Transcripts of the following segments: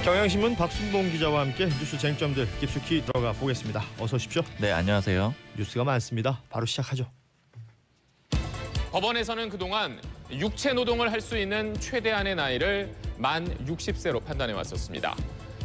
경향신문 박순봉 기자와 함께 뉴스 쟁점들 깊숙이 들어가 보겠습니다. 어서 오십시오. 네, 안녕하세요. 뉴스가 많습니다. 바로 시작하죠. 법원에서는 그동안 육체 노동을 할 수 있는 최대한의 나이를 만 60세로 판단해 왔었습니다.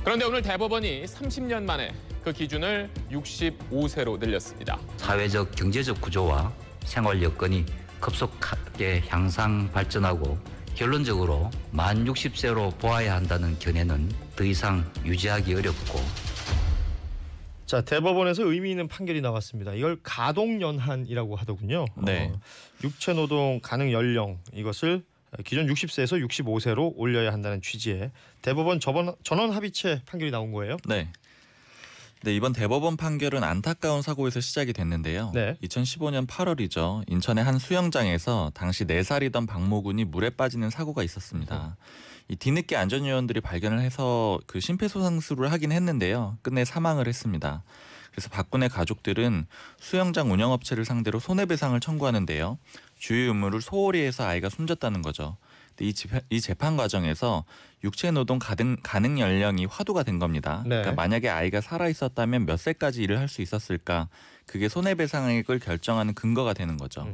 그런데 오늘 대법원이 30년 만에 그 기준을 65세로 늘렸습니다. 사회적 경제적 구조와 생활 여건이 급속하게 향상 발전하고 결론적으로 만 60세로 보아야 한다는 견해는 더 이상 유지하기 어렵고. 자, 대법원에서 의미 있는 판결이 나왔습니다. 이걸 가동연한이라고 하더군요. 네. 육체노동 가능 연령 이것을 기존 60세에서 65세로 올려야 한다는 취지의 대법원 전원 합의체 판결이 나온 거예요. 네. 네, 이번 대법원 판결은 안타까운 사고에서 시작이 됐는데요. 네. 2015년 8월이죠. 인천의 한 수영장에서 당시 4살이던 박모군이 물에 빠지는 사고가 있었습니다. 이 뒤늦게 안전요원들이 발견을 해서 그 심폐소생술을 하긴 했는데요. 끝내 사망을 했습니다. 그래서 박군의 가족들은 수영장 운영업체를 상대로 손해배상을 청구하는데요. 주요 의무를 소홀히 해서 아이가 숨졌다는 거죠. 이 재판 과정에서 육체노동 가능 연령이 화두가 된 겁니다. 네. 그러니까 만약에 아이가 살아 있었다면 몇 세까지 일을 할 수 있었을까? 그게 손해배상액을 결정하는 근거가 되는 거죠.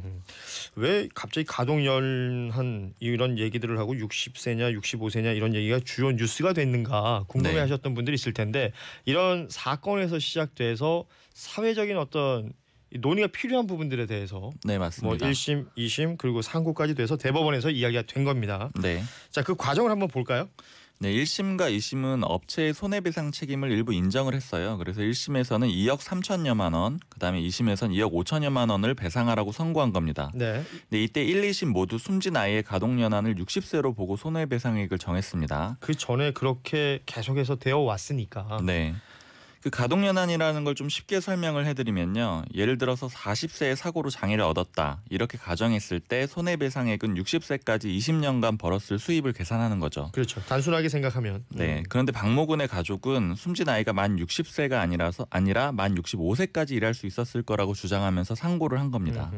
왜 갑자기 가동연한 이런 얘기들을 하고 60세냐 65세냐 이런 얘기가 주요 뉴스가 됐는가 궁금해하셨던 분들이 있을 텐데 이런 사건에서 시작돼서 사회적인 어떤 논의가 필요한 부분들에 대해서 네, 맞습니다. 1심, 2심 그리고 상고까지 돼서 대법원에서 이야기가 된 겁니다. 네. 자, 그 과정을 한번 볼까요? 네, 1심과 2심은 업체의 손해배상 책임을 일부 인정을 했어요. 그래서 1심에서는 2억 3천여만 원, 그다음에 2심에서는 2억 5천여만 원을 배상하라고 선고한 겁니다. 네. 네, 이때 1, 2심 모두 숨진 아이의 가동연한을 60세로 보고 손해배상액을 정했습니다. 그 전에 그렇게 계속해서 되어 왔으니까. 네. 그 가동연한이라는 걸 좀 쉽게 설명을 해드리면요. 예를 들어서 40세의 사고로 장애를 얻었다. 이렇게 가정했을 때 손해배상액은 60세까지 20년간 벌었을 수입을 계산하는 거죠. 그렇죠. 단순하게 생각하면. 네. 그런데 박모군의 가족은 숨진 아이가 만 60세가 아니라 만 65세까지 일할 수 있었을 거라고 주장하면서 상고를 한 겁니다.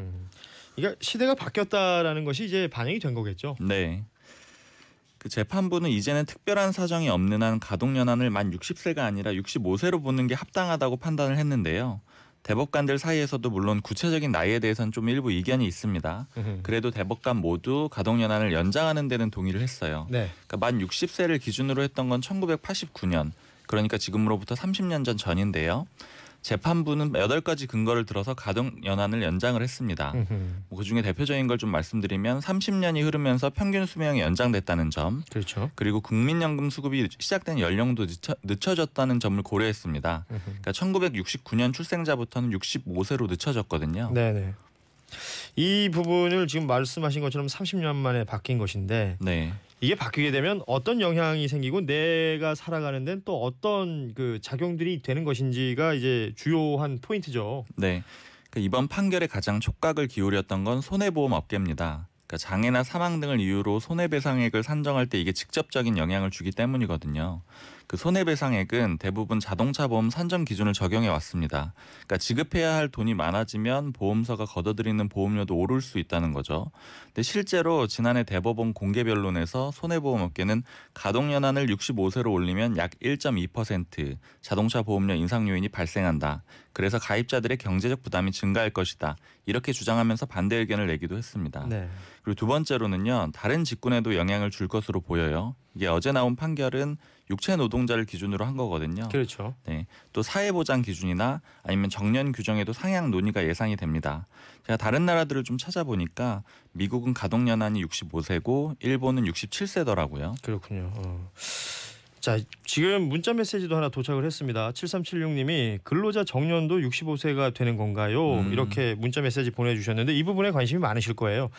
그러니까 시대가 바뀌었다라는 것이 이제 반영이 된 거겠죠. 네. 그 재판부는 이제는 특별한 사정이 없는 한 가동연한을 만 60세가 아니라 65세로 보는 게 합당하다고 판단을 했는데요. 대법관들 사이에서도 물론 구체적인 나이에 대해서는 좀 일부 이견이 있습니다. 그래도 대법관 모두 가동연한을 연장하는 데는 동의를 했어요. 네. 그러니까 만 60세를 기준으로 했던 건 1989년, 그러니까 지금으로부터 30년 전인데요. 재판부는 8가지 근거를 들어서 가동연한을 연장을 했습니다. 그중에 대표적인 걸 좀 말씀드리면 30년이 흐르면서 평균 수명이 연장됐다는 점, 그렇죠. 그리고 국민연금 수급이 시작된 연령도 늦춰졌다는 점을 고려했습니다. 그러니까 1969년 출생자부터는 65세로 늦춰졌거든요. 네네. 이 부분을 지금 말씀하신 것처럼 30년 만에 바뀐 것인데 네. 이게 바뀌게 되면 어떤 영향이 생기고 내가 살아가는 데는 또 어떤 그 작용들이 되는 것인지가 이제 주요한 포인트죠. 네. 그러니까 이번 판결에 가장 촉각을 기울였던 건 손해보험 업계입니다. 그러니까 장애나 사망 등을 이유로 손해배상액을 산정할 때 이게 직접적인 영향을 주기 때문이거든요. 그 손해배상액은 대부분 자동차 보험 산정 기준을 적용해 왔습니다. 그러니까 지급해야 할 돈이 많아지면 보험사가 걷어들이는 보험료도 오를 수 있다는 거죠. 근데 실제로 지난해 대법원 공개변론에서 손해보험업계는 가동연한을 65세로 올리면 약 1.2% 자동차 보험료 인상 요인이 발생한다. 그래서 가입자들의 경제적 부담이 증가할 것이다. 이렇게 주장하면서 반대 의견을 내기도 했습니다. 네. 그리고 두 번째로는요. 다른 직군에도 영향을 줄 것으로 보여요. 이게 어제 나온 판결은 육체 노동자를 기준으로 한 거거든요. 그렇죠. 네, 또 사회보장 기준이나 아니면 정년 규정에도 상향 논의가 예상이 됩니다. 제가 다른 나라들을 좀 찾아보니까 미국은 가동연한이 65세고 일본은 67세더라고요. 그렇군요. 자, 지금 문자 메시지도 하나 도착을 했습니다. 7376님이 근로자 정년도 65세가 되는 건가요? 이렇게 문자 메시지 보내주셨는데 이 부분에 관심이 많으실 거예요.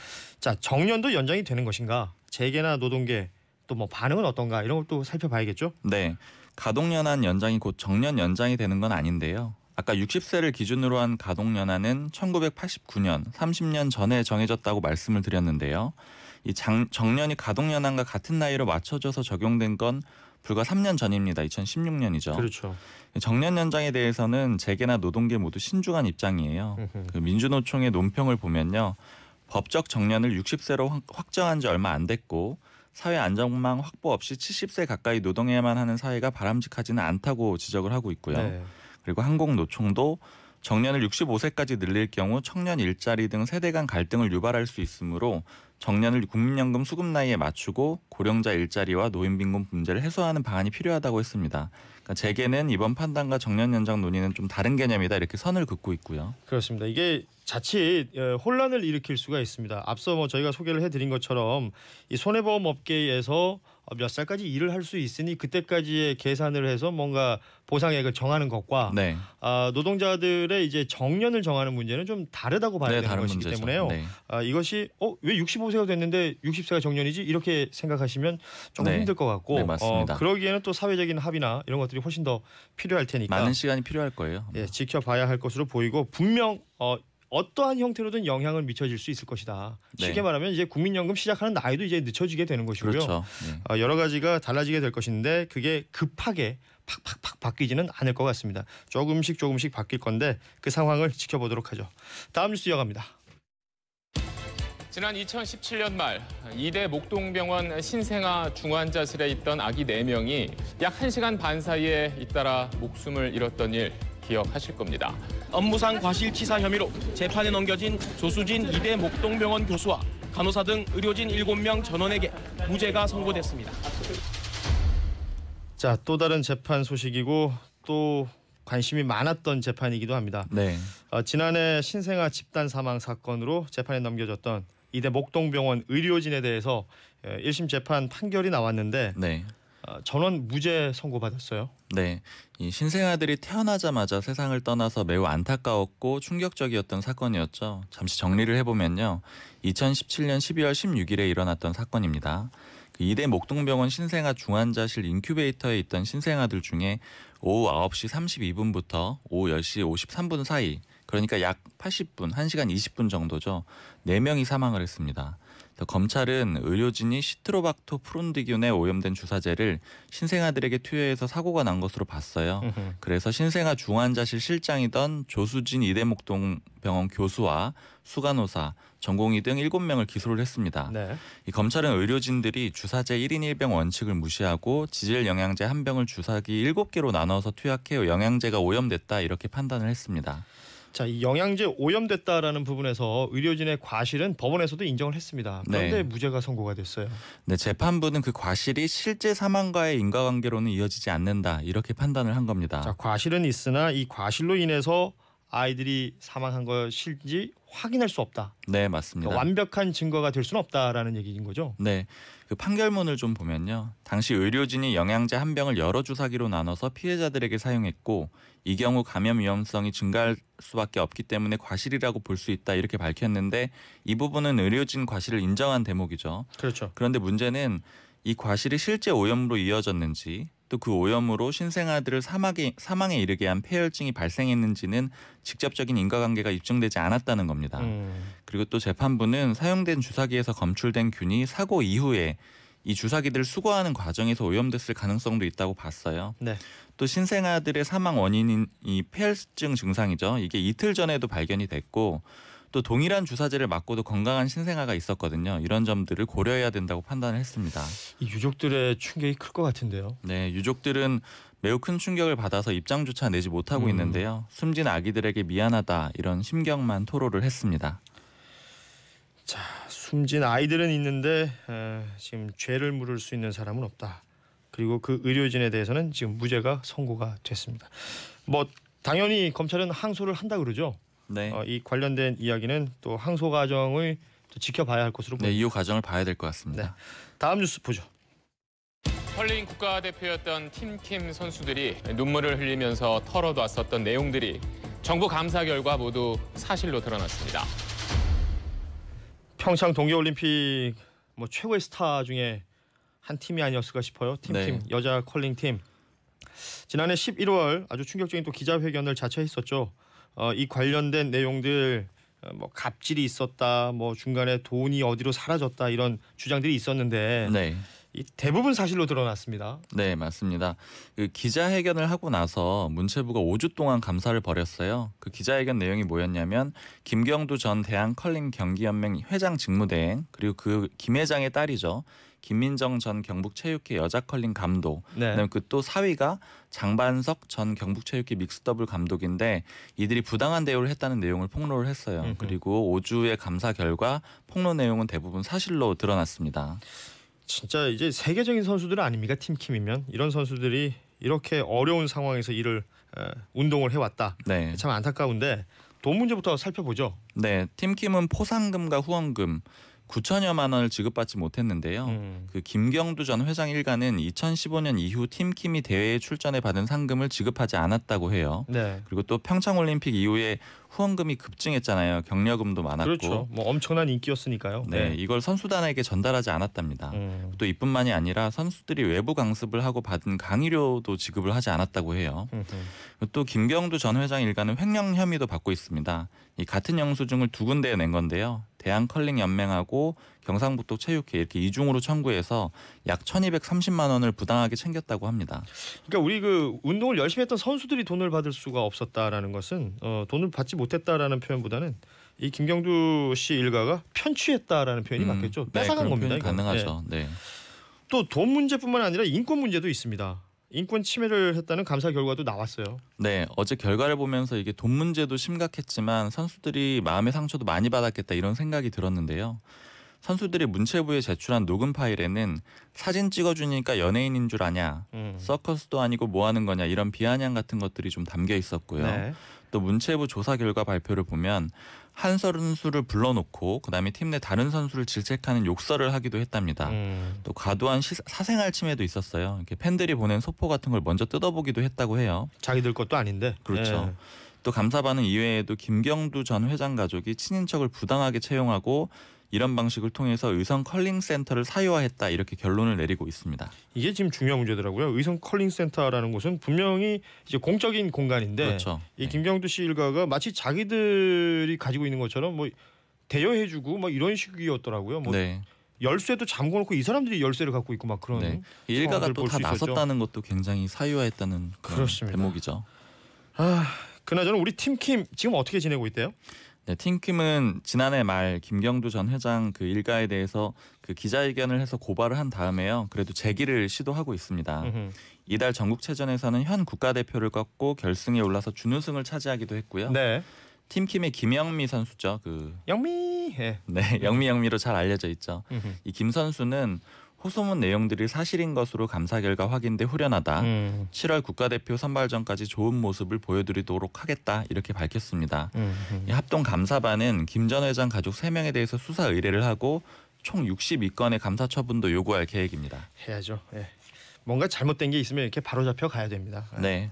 자, 정년도 연장이 되는 것인가? 재계나 노동계 또 뭐 반응은 어떤가? 이런 것도 살펴봐야겠죠? 네, 가동연한 연장이 곧 정년 연장이 되는 건 아닌데요. 아까 60세를 기준으로 한 가동연한은 1989년, 30년 전에 정해졌다고 말씀을 드렸는데요. 이 정년이 가동연한과 같은 나이로 맞춰져서 적용된 건 불과 3년 전입니다. 2016년이죠. 그렇죠. 정년 연장에 대해서는 재계나 노동계 모두 신중한 입장이에요. 그 민주노총의 논평을 보면요. 법적 정년을 60세로 확정한 지 얼마 안 됐고 사회 안전망 확보 없이 70세 가까이 노동해야만 하는 사회가 바람직하지는 않다고 지적을 하고 있고요. 네. 그리고 한국노총도 정년을 65세까지 늘릴 경우 청년 일자리 등 세대 간 갈등을 유발할 수 있으므로 정년을 국민연금 수급 나이에 맞추고 고령자 일자리와 노인 빈곤 문제를 해소하는 방안이 필요하다고 했습니다. 그러니까 재계는 이번 판단과 정년 연장 논의는 좀 다른 개념이다 이렇게 선을 긋고 있고요. 그렇습니다. 이게 자칫 혼란을 일으킬 수가 있습니다. 앞서 뭐 저희가 소개를 해드린 것처럼 이 손해보험 업계에서 몇 살까지 일을 할 수 있으니 그때까지의 계산을 해서 뭔가 보상액을 정하는 것과 네, 노동자들의 이제 정년을 정하는 문제는 좀 다르다고 봐야 네, 되는 다른 것이기 문제죠. 때문에요. 네. 이것이 왜 65세가 됐는데 60세가 정년이지 이렇게 생각하시면 조금 네. 힘들 것 같고 네, 맞습니다. 그러기에는 또 사회적인 합의나 이런 것들이 훨씬 더 필요할 테니까 많은 시간이 필요할 거예요. 예, 지켜봐야 할 것으로 보이고 분명 어떠한 형태로든 영향을 미쳐질 수 있을 것이다. 쉽게 네. 말하면 이제 국민연금 시작하는 나이도 이제 늦춰지게 되는 것이고요. 그렇죠. 네. 여러 가지가 달라지게 될 것인데 그게 급하게 팍팍팍 바뀌지는 않을 것 같습니다. 조금씩 바뀔 건데 그 상황을 지켜보도록 하죠. 다음 뉴스 이어갑니다. 지난 2017년 말 이대 목동병원 신생아 중환자실에 있던 아기 4명이 약 1시간 반 사이에 잇따라 목숨을 잃었던 일 기억하실 겁니다. 업무상 과실치사 혐의로 재판에 넘겨진 조수진 이대 목동병원 교수와 간호사 등 의료진 7명 전원에게 무죄가 선고됐습니다. 자, 또 다른 재판 소식이고 또 관심이 많았던 재판이기도 합니다. 네. 지난해 신생아 집단 사망 사건으로 재판에 넘겨졌던 이대 목동병원 의료진에 대해서 1심 재판 판결이 나왔는데 네. 전원 무죄 선고받았어요. 네, 이 신생아들이 태어나자마자 세상을 떠나서 매우 안타까웠고 충격적이었던 사건이었죠. 잠시 정리를 해보면요. 2017년 12월 16일에 일어났던 사건입니다. 이대 목동병원 신생아 중환자실 인큐베이터에 있던 신생아들 중에 오후 9시 32분부터 오후 10시 53분 사이, 그러니까 약 80분, 1시간 20분 정도죠. 4명이 사망을 했습니다. 검찰은 의료진이 시트로박토 프론디균에 오염된 주사제를 신생아들에게 투여해서 사고가 난 것으로 봤어요. 그래서 신생아 중환자실 실장이던 조수진 이대목동병원 교수와 수간호사, 전공의 등 7명을 기소를 했습니다. 네. 이 검찰은 의료진들이 주사제 1인 1병 원칙을 무시하고 지질 영양제 한 병을 주사기 7개로 나눠서 투약해 영양제가 오염됐다 이렇게 판단을 했습니다. 자, 이 영양제 오염됐다라는 부분에서 의료진의 과실은 법원에서도 인정을 했습니다. 그런데 네. 무죄가 선고가 됐어요. 네, 재판부는 그 과실이 실제 사망과의 인과관계로는 이어지지 않는다 이렇게 판단을 한 겁니다. 자, 과실은 있으나 이 과실로 인해서 아이들이 사망한 것일지 확인할 수 없다. 네, 맞습니다. 그러니까 완벽한 증거가 될 수는 없다라는 얘기인 거죠. 네, 그 판결문을 좀 보면요. 당시 의료진이 영양제 한 병을 여러 주사기로 나눠서 피해자들에게 사용했고 이 경우 감염 위험성이 증가할 수밖에 없기 때문에 과실이라고 볼 수 있다 이렇게 밝혔는데 이 부분은 의료진 과실을 인정한 대목이죠. 그렇죠. 그런데 문제는 이 과실이 실제 오염으로 이어졌는지 또 그 오염으로 신생아들을 사망에 이르게 한 폐혈증이 발생했는지는 직접적인 인과관계가 입증되지 않았다는 겁니다. 그리고 또 재판부는 사용된 주사기에서 검출된 균이 사고 이후에 이 주사기들을 수거하는 과정에서 오염됐을 가능성도 있다고 봤어요. 네. 또 신생아들의 사망 원인인 이 폐혈증 증상이죠. 이게 이틀 전에도 발견이 됐고 또 동일한 주사제를 맞고도 건강한 신생아가 있었거든요. 이런 점들을 고려해야 된다고 판단을 했습니다. 이 유족들의 충격이 클 것 같은데요. 네, 유족들은 매우 큰 충격을 받아서 입장조차 내지 못하고 있는데요. 숨진 아기들에게 미안하다 이런 심경만 토로를 했습니다. 자, 숨진 아이들은 있는데 지금 죄를 물을 수 있는 사람은 없다. 그리고 그 의료진에 대해서는 지금 무죄가 선고가 됐습니다. 뭐 당연히 검찰은 항소를 한다 그러죠. 네, 이 관련된 이야기는 또 항소 과정을 또 지켜봐야 할 것으로 네, 보입니다. 이후 과정을 봐야 될 것 같습니다. 네. 다음 뉴스 보죠. 컬링 국가대표였던 팀킴 선수들이 눈물을 흘리면서 털어놨었던 내용들이 정부 감사 결과 모두 사실로 드러났습니다. 평창 동계올림픽 뭐 최고의 스타 중에 한 팀이 아니었을까 싶어요. 팀킴 네. 여자 컬링 팀. 지난해 11월 아주 충격적인 또 기자회견을 자처했었죠. 이 관련된 내용들 뭐 갑질이 있었다, 뭐 중간에 돈이 어디로 사라졌다 이런 주장들이 있었는데 네. 이 대부분 사실로 드러났습니다. 네, 맞습니다. 그 기자회견을 하고 나서 문체부가 5주 동안 감사를 벌였어요. 그 기자회견 내용이 뭐였냐면 김경두 전 대한컬링 경기연맹 회장 직무대행 그리고 그 김 회장의 딸이죠. 김민정 전 경북체육회 여자 컬링 감독, 네. 그다음에 그 또 4위가 장반석 전 경북체육회 믹스더블 감독인데 이들이 부당한 대우를 했다는 내용을 폭로를 했어요. 그리고 5주의 감사 결과 폭로 내용은 대부분 사실로 드러났습니다. 진짜 이제 세계적인 선수들 아닙니까? 팀킴이면 이런 선수들이 이렇게 어려운 상황에서 운동을 해왔다. 네. 참 안타까운데 돈 문제부터 살펴보죠. 네, 팀킴은 포상금과 후원금 9천여만 원을 지급받지 못했는데요. 그 김경두 전 회장 일가는 2015년 이후 팀킴이 대회에 출전해 받은 상금을 지급하지 않았다고 해요. 네. 그리고 또 평창올림픽 이후에 후원금이 급증했잖아요. 격려금도 많았고. 그렇죠. 뭐 엄청난 인기였으니까요. 네, 이걸 선수단에게 전달하지 않았답니다. 또 이뿐만이 아니라 선수들이 외부 강습을 하고 받은 강의료도 지급을 하지 않았다고 해요. 또 김경두 전 회장 일가는 횡령 혐의도 받고 있습니다. 이 같은 영수증을 두 군데에 낸 건데요. 대한컬링연맹하고 경상북도 체육회 이렇게 이중으로 청구해서 약 1,230만 원을 부당하게 챙겼다고 합니다. 그러니까 우리 그 운동을 열심히 했던 선수들이 돈을 받을 수가 없었다라는 것은 돈을 받지 못했다라는 표현보다는 이 김경두 씨 일가가 편취했다라는 표현이 맞겠죠. 뺏어간 네, 겁니다. 표현이 가능하죠. 네. 또 돈 문제뿐만 아니라 인권 문제도 있습니다. 인권 침해를 했다는 감사 결과도 나왔어요. 네, 어제 결과를 보면서 이게 돈 문제도 심각했지만 선수들이 마음의 상처도 많이 받았겠다 이런 생각이 들었는데요. 선수들이 문체부에 제출한 녹음 파일에는 사진 찍어주니까 연예인인 줄 아냐, 서커스도 아니고 뭐 하는 거냐 이런 비아냥 같은 것들이 좀 담겨 있었고요. 네. 또 문체부 조사 결과 발표를 보면 한 선수를 불러놓고 그다음에 팀 내 다른 선수를 질책하는 욕설을 하기도 했답니다. 또 과도한 사생활 침해도 있었어요. 이렇게 팬들이 보낸 소포 같은 걸 먼저 뜯어보기도 했다고 해요. 자기들 것도 아닌데. 그렇죠. 네. 또 감사반은 이외에도 김경두 전 회장 가족이 친인척을 부당하게 채용하고 이런 방식을 통해서 의성 컬링 센터를 사유화했다 이렇게 결론을 내리고 있습니다. 이게 지금 중요한 문제더라고요. 의성 컬링 센터라는 곳은 분명히 이제 공적인 공간인데 그렇죠. 이 김경두 씨 일가가 마치 자기들이 가지고 있는 것처럼 뭐 대여해주고 막 이런 식이었더라고요. 뭐 네. 열쇠도 잠궈놓고 이 사람들이 열쇠를 갖고 있고 막 그런 네. 이 일가가 상황들 또 볼 다 수 있었죠. 나섰다는 것도 굉장히 사유화했다는 그런 그렇습니다. 대목이죠. 그나저나 우리 팀킴 지금 어떻게 지내고 있대요? 네, 팀킴은 지난해 말 김경두 전 회장 그 일가에 대해서 그 기자회견을 해서 고발을 한 다음에요. 그래도 재기를 시도하고 있습니다. 이달 전국체전에서는 현 국가대표를 꺾고 결승에 올라서 준우승을 차지하기도 했고요. 네. 팀킴의 김영미 선수죠. 그 영미. 예. 네, 영미로 잘 알려져 있죠. 이 김 선수는 호소문 내용들이 사실인 것으로 감사 결과 확인돼 후련하다. 7월 국가대표 선발전까지 좋은 모습을 보여드리도록 하겠다 이렇게 밝혔습니다. 이 합동 감사반은 김 전 회장 가족 3명에 대해서 수사 의뢰를 하고 총 62건의 감사 처분도 요구할 계획입니다. 해야죠. 예. 뭔가 잘못된 게 있으면 이렇게 바로 잡혀 가야 됩니다. 네,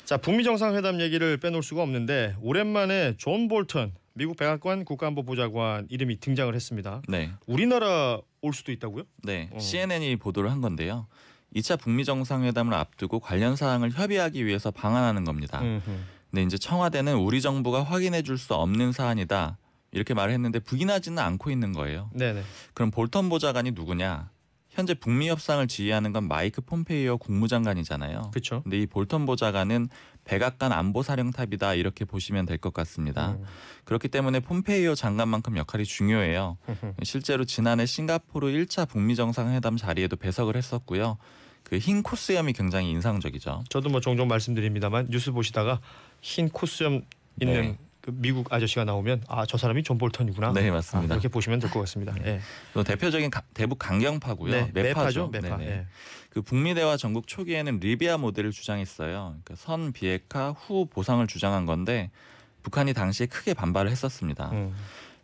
자, 북미 정상회담 얘기를 빼놓을 수가 없는데 오랜만에 존 볼턴 미국 백악관 국가안보보좌관 이름이 등장을 했습니다. 네, 우리나라 올 수도 있다고요? 네. CNN이 보도를 한 건데요. 2차 북미 정상회담을 앞두고 관련 사항을 협의하기 위해서 방한하는 겁니다. 근데 이제 청와대는 우리 정부가 확인해 줄 수 없는 사안이다 이렇게 말했는데 부인하지는 않고 있는 거예요. 네네. 그럼 볼턴 보좌관이 누구냐? 현재 북미 협상을 지휘하는 건 마이크 폼페이오 국무장관이잖아요. 그렇죠. 근데 이 볼턴 보좌관은 백악관 안보사령탑이다 이렇게 보시면 될 것 같습니다. 그렇기 때문에 폼페이오 장관만큼 역할이 중요해요. 실제로 지난해 싱가포르 1차 북미 정상회담 자리에도 배석을 했었고요. 그 흰 코스염이 굉장히 인상적이죠. 저도 뭐 종종 말씀드립니다만 뉴스 보시다가 흰 코스염 있는 네. 그 미국 아저씨가 나오면 아, 저 사람이 존 볼턴이구나. 네, 맞습니다. 이렇게 보시면 될 것 같습니다. 예. 또 대표적인 대북 강경파고요. 네, 매파죠. 매파. 네네. 예. 그 북미 대화 전국 초기에는 리비아 모델을 주장했어요. 그러니까 선 비핵화 후 보상을 주장한 건데 북한이 당시에 크게 반발을 했었습니다.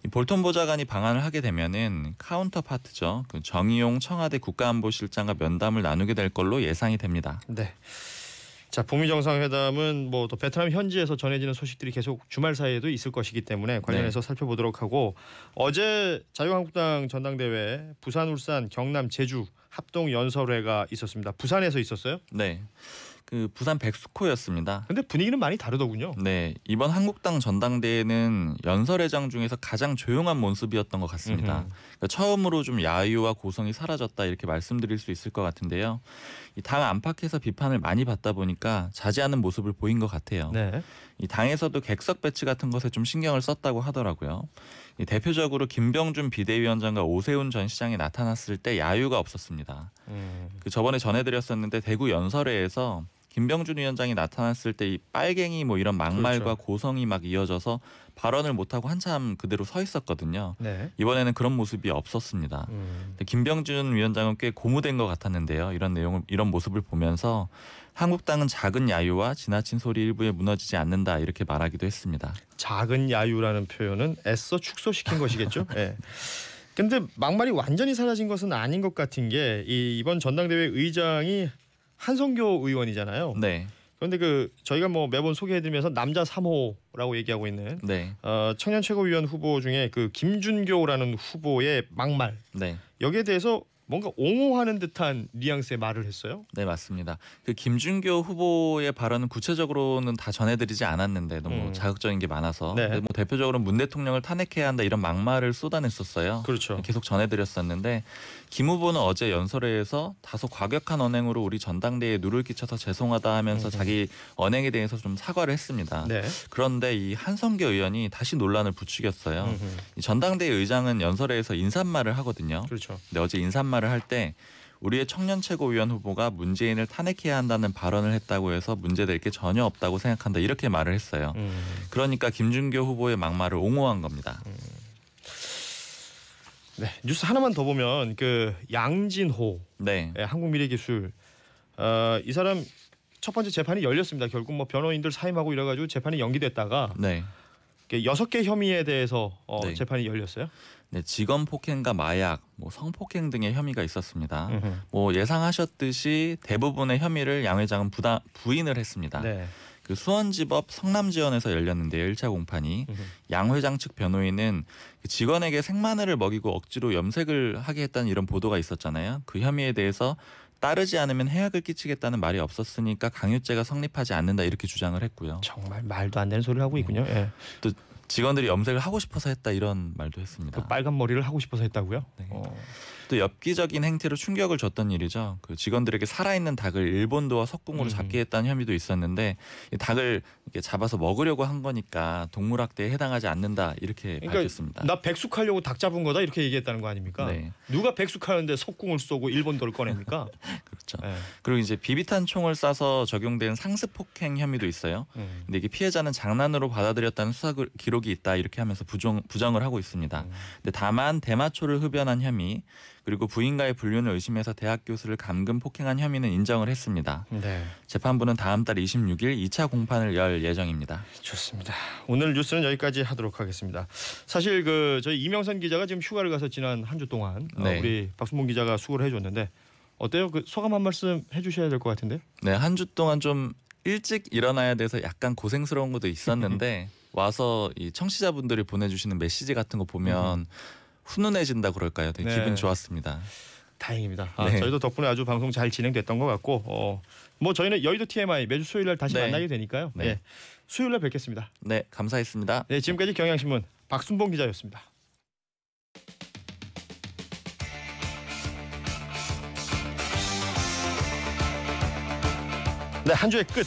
이 볼턴 보좌관이 방한을 하게 되면은 카운터 파트죠. 그 정의용 청와대 국가안보실장과 면담을 나누게 될 걸로 예상이 됩니다. 네. 자, 북미 정상회담은 뭐 또 베트남 현지에서 전해지는 소식들이 계속 주말 사이에도 있을 것이기 때문에 관련해서 살펴보도록 하고 어제 자유한국당 전당대회 부산, 울산, 경남, 제주 합동 연설회가 있었습니다. 부산에서 있었어요? 네. 그 부산 백스코였습니다. 근데 분위기는 많이 다르더군요. 네, 이번 한국당 전당대회는 연설회장 중에서 가장 조용한 모습이었던 것 같습니다. 그러니까 처음으로 좀 야유와 고성이 사라졌다 이렇게 말씀드릴 수 있을 것 같은데요. 이 당 안팎에서 비판을 많이 받다 보니까 자제하는 모습을 보인 것 같아요. 네. 이 당에서도 객석 배치 같은 것에 좀 신경을 썼다고 하더라고요. 이 대표적으로 김병준 비대위원장과 오세훈 전 시장이 나타났을 때 야유가 없었습니다. 그 저번에 전해드렸었는데 대구 연설회에서 김병준 위원장이 나타났을 때 이 빨갱이 뭐 이런 막말과 그렇죠. 고성이 막 이어져서 발언을 못하고 한참 그대로 서 있었거든요. 네. 이번에는 그런 모습이 없었습니다. 김병준 위원장은 꽤 고무된 것 같았는데요. 이런 모습을 보면서 한국당은 작은 야유와 지나친 소리 일부에 무너지지 않는다 이렇게 말하기도 했습니다. 작은 야유라는 표현은 애써 축소시킨 것이겠죠. 예. 근데 막말이 완전히 사라진 것은 아닌 것 같은 게 이번 전당대회 의장이 한성교 의원이잖아요. 네, 그런데 저희가 뭐 매번 소개해드리면서 남자 3호라고 얘기하고 있는 네, 청년 최고위원 후보 중에 김준교라는 후보의 막말 네. 여기에 대해서 뭔가 옹호하는 듯한 뉘앙스의 말을 했어요. 네, 맞습니다. 그 김준교 후보의 발언은 구체적으로는 다 전해드리지 않았는데 너무 자극적인 게 많아서 네. 근데 뭐 대표적으로 문 대통령을 탄핵해야 한다 이런 막말을 쏟아냈었어요. 그렇죠. 계속 전해드렸었는데 김 후보는 어제 연설회에서 다소 과격한 언행으로 우리 전당대회에 누를 끼쳐서 죄송하다 하면서 자기 언행에 대해서 좀 사과를 했습니다. 네. 그런데 이 한성교 의원이 다시 논란을 부추겼어요. 이 전당대회 의장은 연설회에서 인사말을 하거든요. 그렇죠. 근데 어제 인사말을 할 때 우리의 청년 최고위원 후보가 문재인을 탄핵해야 한다는 발언을 했다고 해서 문제될 게 전혀 없다고 생각한다 이렇게 말을 했어요. 그러니까 김준교 후보의 막말을 옹호한 겁니다. 네. 뉴스 하나만 더 보면 양진호 네, 한국미래기술 이 사람 첫 번째 재판이 열렸습니다. 결국 뭐 변호인들 사임하고 이래가지고 재판이 연기됐다가 네, 6개 혐의에 대해서 네. 재판이 열렸어요. 네, 직원 폭행과 마약, 뭐 성폭행 등의 혐의가 있었습니다. 뭐 예상하셨듯이 대부분의 혐의를 양 회장은 부인을 했습니다. 네. 그 수원지법 성남지원에서 열렸는데요. 1차 공판이 양 회장 측 변호인은 직원에게 생마늘을 먹이고 억지로 염색을 하게 했다는 이런 보도가 있었잖아요. 그 혐의에 대해서 따르지 않으면 해악을 끼치겠다는 말이 없었으니까 강요죄가 성립하지 않는다 이렇게 주장을 했고요. 정말 말도 안 되는 소리를 하고 있군요. 예. 또 직원들이 염색을 하고 싶어서 했다 이런 말도 했습니다. 빨간 머리를 하고 싶어서 했다고요? 네. 또 엽기적인 행태로 충격을 줬던 일이죠. 그 직원들에게 살아있는 닭을 일본도와 석궁으로 잡게 했다는 혐의도 있었는데 이 닭을 이렇게 잡아서 먹으려고 한 거니까 동물학대에 해당하지 않는다 이렇게 밝혔습니다. 나 백숙하려고 닭 잡은 거다 이렇게 얘기했다는 거 아닙니까? 네. 누가 백숙하는데 석궁을 쏘고 일본도를 꺼냅니까? 그렇죠. 네. 그리고 이제 비비탄 총을 쏴서 적용된 상습 폭행 혐의도 있어요. 근데 이게 피해자는 장난으로 받아들였다는 수사 기록이 있다 이렇게 하면서 부정을 하고 있습니다. 근데 다만 대마초를 흡연한 혐의 그리고 부인과의 불륜을 의심해서 대학 교수를 감금 폭행한 혐의는 인정을 했습니다. 네. 재판부는 다음 달 26일 2차 공판을 열 예정입니다. 좋습니다. 오늘 뉴스는 여기까지 하도록 하겠습니다. 사실 저희 이명선 기자가 지금 휴가를 가서 지난 한 주 동안 네. 우리 박순봉 기자가 수고를 해줬는데 어때요? 소감 한 말씀 해주셔야 될 것 같은데요. 네, 한 주 동안 좀 일찍 일어나야 돼서 약간 고생스러운 것도 있었는데 와서 이 청취자분들이 보내주시는 메시지 같은 거 보면 훈훈해진다 그럴까요? 되게 네. 기분 좋았습니다. 다행입니다. 네. 저희도 덕분에 아주 방송 잘 진행됐던 것 같고 뭐 저희는 여의도 TMI 매주 수요일날 다시 네. 만나게 되니까요. 네. 예, 수요일날 뵙겠습니다. 네, 감사했습니다. 네, 지금까지 경향신문 박순봉 기자였습니다. 네, 한 주의 끝